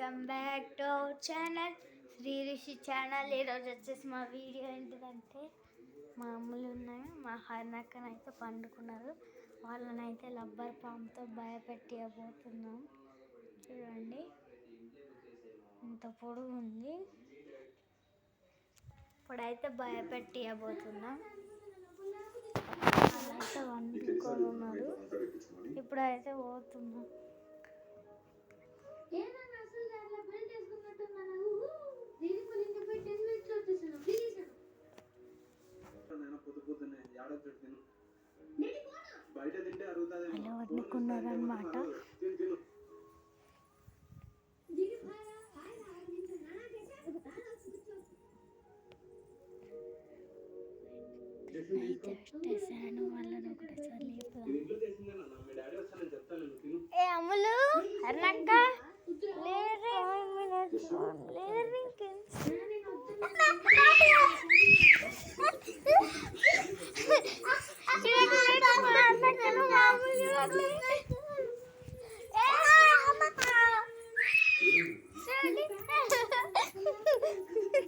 Welcome back to our channel Shri Rishi channel. ఈరోజు వచ్చేసి మా వీడియో ఏంటిదంటే మా అమ్ములు ఉన్నాయి, మా హర్నక్కనైతే పండుకున్నారు. వాళ్ళనైతే రబ్బర్ పాంతో భయపెట్టబోతున్నాం. చూడండి ఇంత పొడుగు ఉంది. ఇప్పుడైతే భయపెట్టబోతున్నాం. వాళ్ళైతే వండుకొని ఉన్నారు. ఇప్పుడైతే పోతున్నాం. అలా వండుకున్నారన్నమాట. ఏ అమ్ములు అన్నక్క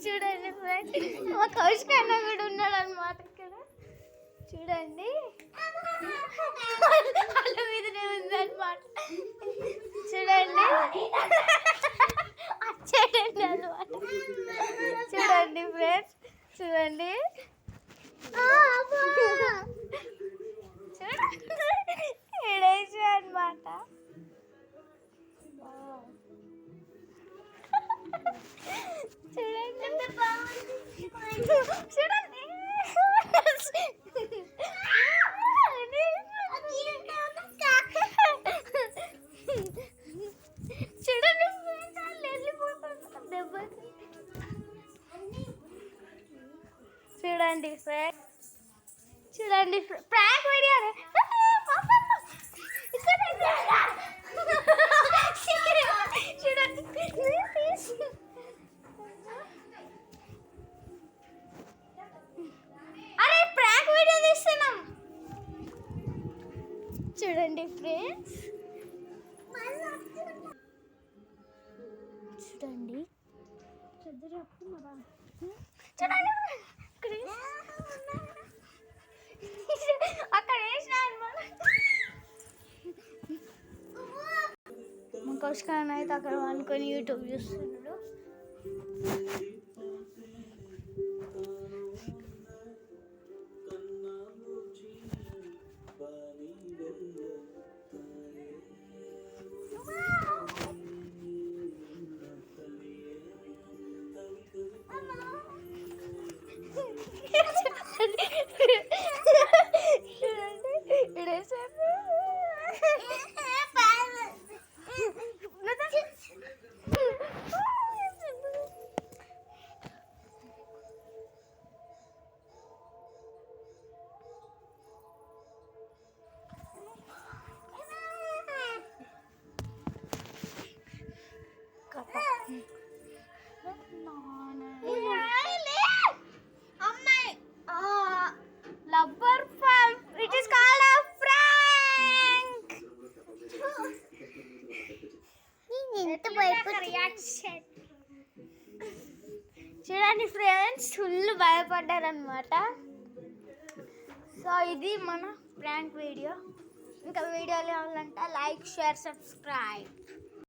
చూడండి మా కౌశిక్ అన్న కూడా ఉన్నాడు అన్నమాట ఇక్కడ. చూడండి వాళ్ళ మీదనే ఉందన్నమాట. చూడండి వచ్చేటండి అన్నమాట. చూడండి ఫ్రెండ్స్, చూడండి చూడేసి అన్నమాట. చూడండి చూడండి చూడండి చూడండి ప్రాంక్ వీడియో చూడండి. అరే ప్రాంక్ వీడియో తీస్తున్నాం. చూడండి ఫ్రెండ్స్, చూడండి చూడండి అక్కడ వేసిన మా కౌశిక్ అయితే అక్కడ అనుకొని యూట్యూబ్ చూస్తున్నాడు. Rubber pump. It is called a prank. చూడండి ఫ్రెండ్స్, ఫుల్ భయపడ్డారనమాట. సో ఇది మన ప్రాంక్ వీడియో. ఇంకా వీడియోలు కావాలంటే లైక్, షేర్, సబ్స్క్రైబ్.